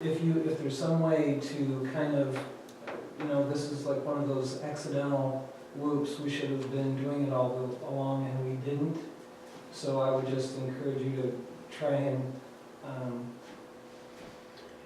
if there's some way to kind of, this is like one of those accidental whoops, we should have been doing it all along and we didn't. So I would just encourage you to try and,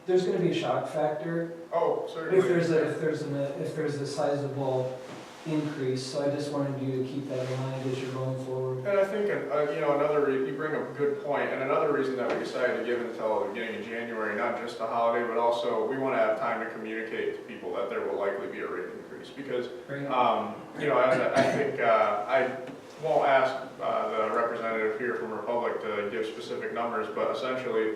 there's gonna be a shock factor Oh, certainly. if there's a sizable increase, so I just wanted you to keep that in mind as you're going forward. And I think, you bring up a good point, and another reason that we decided to give it until the beginning of January, not just the holiday, but also we want to have time to communicate to people that there will likely be a rate increase, because, Right. I think, I won't ask the representative here from Republic to give specific numbers, but essentially,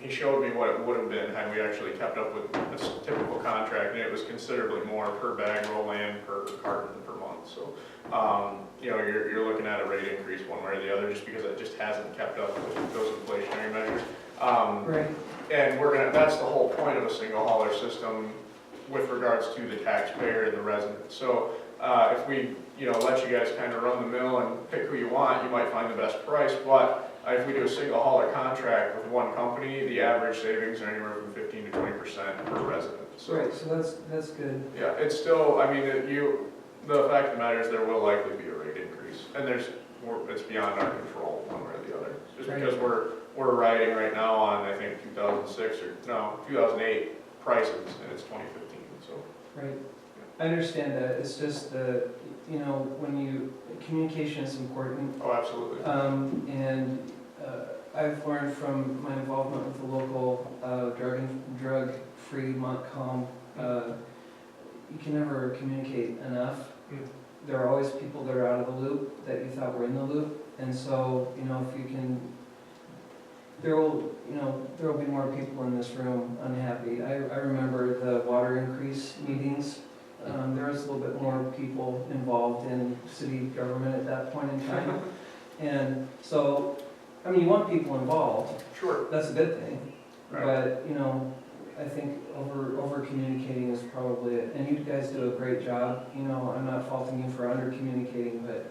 he showed me what it would have been had we actually kept up with a typical contract, and it was considerably more per bag roll and per carton per month. So, you're looking at a rate increase one way or the other, just because it just hasn't kept up with those inflationary measures. Right. And that's the whole point of a single hauler system with regards to the taxpayer and the resident. So, if we, let you guys kind of run the mill and pick who you want, you might find the best price, but if we do a single hauler contract with one company, the average savings are anywhere from 15 to 20% per resident. So, Right, so that's good. yeah, it's still, the fact of the matter is there will likely be a rate increase, and it's beyond our control one way or the other. Just Right. because we're riding right now on, I think, 2008 prices, and it's 2015, so. Right. I understand that. It's just the, communication is important. Oh, absolutely. I've learned from my involvement with the local drug-free Montcalm, you can never communicate enough. There are always people that are out of the loop that you thought were in the loop, and so, if you can, there will be more people in this room unhappy. I remember the water increase meetings. There was a little bit more people involved in city government at that point in time. And so, you want people involved, Sure. that's a good thing. Right. But, I think over communicating is probably it. And you guys do a great job. I'm not faulting you for under communicating, but,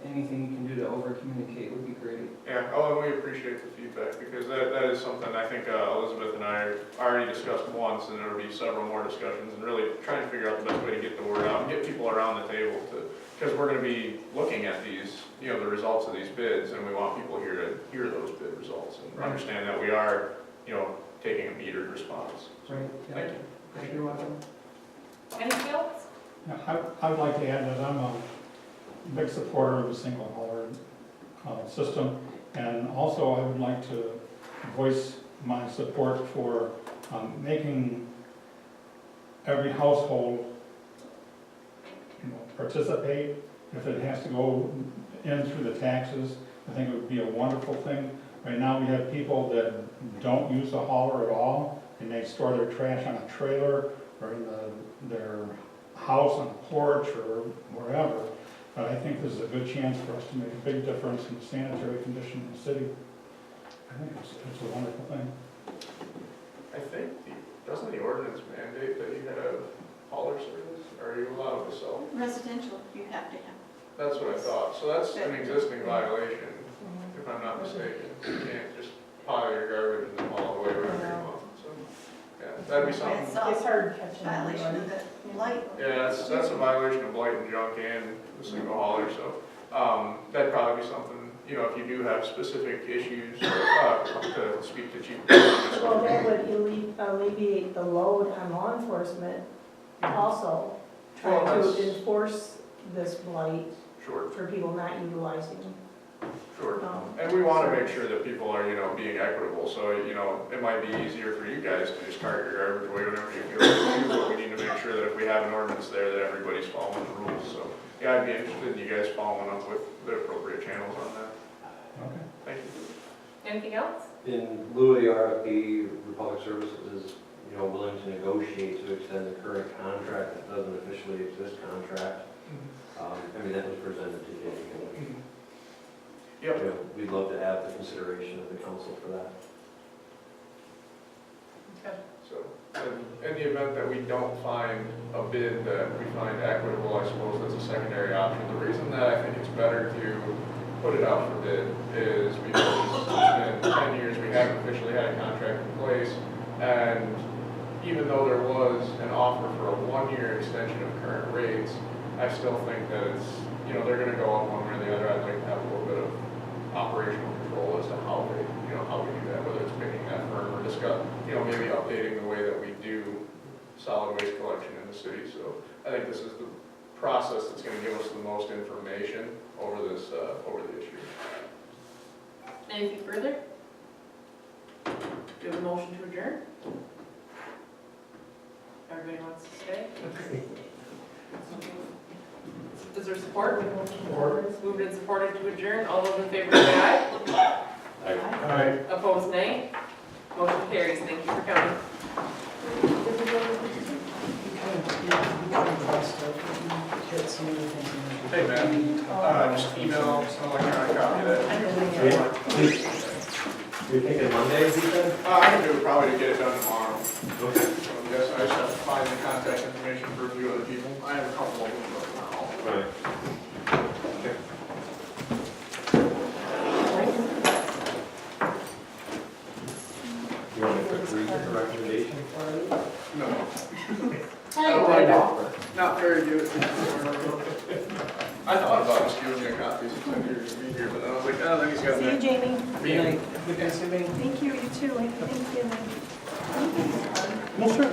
anything you can do to over communicate would be great. Yeah, and we appreciate the feedback, because that is something I think Elizabeth and I already discussed once, and there will be several more discussions, and really trying to figure out the best way to get the word out and get people around the table because we're going to be looking at these, the results of these bids, and we want people here to hear those bid results and Right. understand that we are, taking a metered response. Right? Yeah. Thank you. You're welcome. Anything else? I would like to add that I'm a big supporter of the single hauler system, and also I would like to voice my support for making every household participate. If it has to go in through the taxes, I think it would be a wonderful thing. Right now we have people that don't use the hauler at all, and they store their trash on a trailer or in their house on a porch or wherever. But I think this is a good chance for us to make a big difference in the sanitary condition in the city. I think it's a wonderful thing. I think, doesn't the ordinance mandate that you have hauler service? Or are you allowed to sell? Residential, you have to have. That's what I thought. So that's an existing violation, if I'm not mistaken. You can't just pile your garbage and haul it away every month. So, yeah, that'd be something. It's It's hard catching violation of everybody. the light. Yeah, that's a violation of blight and junk and the single hauler. So that'd probably be something. If you do have specific issues, to speak to Chief. Well, that would alleviate the load on law enforcement also, trying Well, to that's- enforce this blight Sure, for people not utilizing. sure. And we want to make sure that people are, being equitable. So, it might be easier for you guys to just cart your garbage away whenever you feel like to, but we need to make sure that if we have an ordinance there, that everybody's following the rules. So, yeah, I'd be interested in you guys following up with the appropriate channels on that. Okay. Thank you. Anything else? In lieu of the RFP, Republic Services is, willing to negotiate to extend the current contract that doesn't officially exist contract. That was presented to Jamie. Yep. We'd love to have the consideration of the council for that. Okay. So, in the event that we don't find a bid that we find equitable, I suppose that's a secondary option. The reason that I think it's better to put it out for bid is because it's been 10 years, we haven't officially had a contract in And even though there was an offer for a 1-year extension of current rates, I still think that it's, you know, they're gonna go up one way or the other. I'd like to have a little bit of operational control as to how they, you know, how we do that, whether it's picking that firm or discuss, you know, maybe updating the way that we do solid waste collection in the city. So I think this is the process that's gonna give us the most information over this, over the issue. Anything further? Do you have a motion to adjourn? Everybody wants to stay? Is there support? Moved and supported to adjourn. All those in favor say aye. Aye. Opposed, nay. Motion carries. Thank you for coming. Hey, man, just email an electronic copy of that. You're thinking Monday, you said? I can do it probably to get it done tomorrow. Okay. So I guess I just have to find the contact information for a few other people. I have a couple of them now. Right. You want a quick read of the recommendation? No. I don't like it. Not very good. I thought about just giving you a copy since I knew you were gonna be here, but then I was like, oh, then he's got See you, that. Jamie. Good night. Good Thanksgiving. Thank you, you too. Thank you. Well, sure.